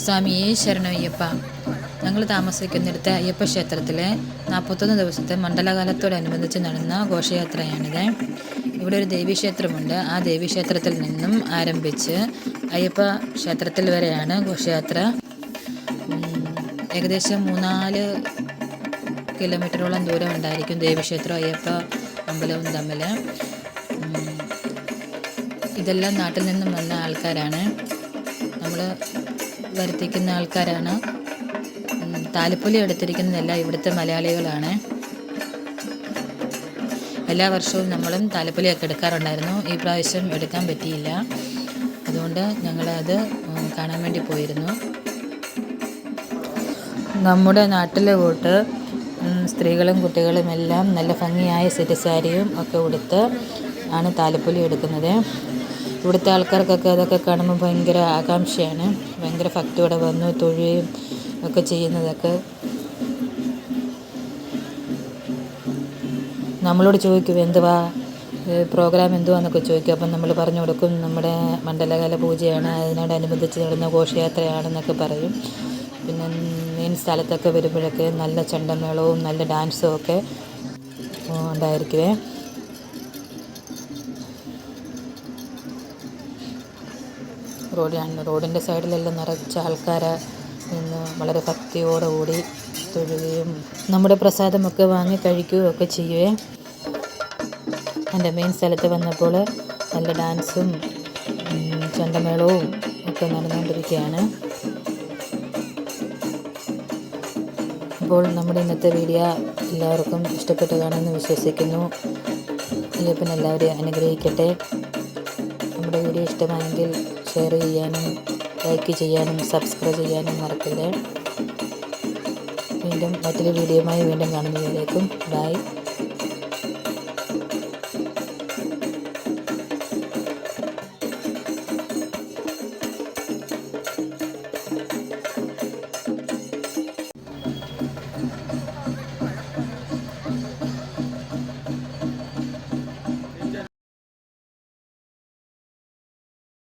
സ്വാമിയെ ശരണയ്യപ്പ. ഞങ്ങൾ താമസിക്കുന്നിടത്ത് അയ്യപ്പ ക്ഷേത്രത്തിലെ 41 ദിവസത്തെ മണ്ഡലകാലത്തോടനുബന്ധിച്ച് നടന്ന ഘോഷയാത്രയാണിത്. ഇവിടെ ഒരു ദേവീക്ഷേത്രമുണ്ട്. ആ ദേവീക്ഷേത്രത്തിൽ നിന്നും ആരംഭിച്ച് അയ്യപ്പ ക്ഷേത്രത്തിൽ വരെയാണ് ഘോഷയാത്ര. ഏകദേശം 3-4 കിലോമീറ്ററോളം ദൂരം ഉണ്ടായിരിക്കും ദേവീക്ഷേത്രവും അയ്യപ്പ അമ്പലവും തമ്മിൽ. ഇതെല്ലാം നാട്ടിൽ നിന്നും വന്ന ആൾക്കാരാണ്, നമ്മൾ വരുത്തിക്കുന്ന ആൾക്കാരാണ്. താലപ്പൊലി എടുത്തിരിക്കുന്നതെല്ലാം ഇവിടുത്തെ മലയാളികളാണ്. എല്ലാ വർഷവും നമ്മളും താലപ്പൊലിയൊക്കെ എടുക്കാറുണ്ടായിരുന്നു. ഈ പ്രാവശ്യം എടുക്കാൻ പറ്റിയില്ല, അതുകൊണ്ട് ഞങ്ങളത് കാണാൻ വേണ്ടി പോയിരുന്നു. നമ്മുടെ നാട്ടിലെ കൂട്ട് സ്ത്രീകളും കുട്ടികളും എല്ലാം നല്ല ഭംഗിയായ സെറ്റ് സാരിയും ഒക്കെ ഉടുത്ത് ആണ് താലപ്പൊലി എടുക്കുന്നത്. ഇവിടുത്തെ ആൾക്കാർക്കൊക്കെ അതൊക്കെ കാണുമ്പോൾ ഭയങ്കര ആകാംക്ഷയാണ്. ഭയങ്കര ഭക്തിയോടെ വന്നു തൊഴുകയും ഒക്കെ ചെയ്യുന്നതൊക്കെ. നമ്മളോട് ചോദിക്കും എന്തുവാ പ്രോഗ്രാം എന്തുവാന്നൊക്കെ ചോദിക്കും. അപ്പം നമ്മൾ പറഞ്ഞു കൊടുക്കും നമ്മുടെ മണ്ഡലകാല പൂജയാണ്, അതിനോടനുബന്ധിച്ച് നടന്ന ഘോഷയാത്രയാണെന്നൊക്കെ പറയും. പിന്നെ മെയിൻ സ്ഥലത്തൊക്കെ വരുമ്പോഴൊക്കെ നല്ല ചെണ്ടമേളവും നല്ല ഡാൻസും ഒക്കെ ഉണ്ടായിരിക്കുമേ. റോഡിൻ്റെ സൈഡിലെല്ലാം നിറച്ച ആൾക്കാരെ നിന്ന് വളരെ ഭക്തിയോടുകൂടി തൊഴുകയും നമ്മുടെ പ്രസാദമൊക്കെ വാങ്ങി കഴിക്കുകയും ഒക്കെ ചെയ്യുവേ. എൻ്റെ മെയിൻ സ്ഥലത്ത് വന്നപ്പോൾ നല്ല ഡാൻസും ചെണ്ടമേളവും ഒക്കെ നടന്നുകൊണ്ടിരിക്കുകയാണ്. അപ്പോൾ നമ്മുടെ ഇന്നത്തെ വീഡിയോ എല്ലാവർക്കും ഇഷ്ടപ്പെട്ട് കാണുമെന്ന് വിശ്വസിക്കുന്നു. അയ്യപ്പൻ എല്ലാവരെയും അനുഗ്രഹിക്കട്ടെ. നമ്മുടെ വീഡിയോ ഇഷ്ടമായെങ്കിൽ ഷെയർ ചെയ്യാനും ലൈക്ക് ചെയ്യാനും സബ്സ്ക്രൈബ് ചെയ്യാനും മറക്കല്ലേ. വീണ്ടും മറ്റൊരു വീഡിയോയുമായി വീണ്ടും കാണുന്നതിലേക്കും ബൈ.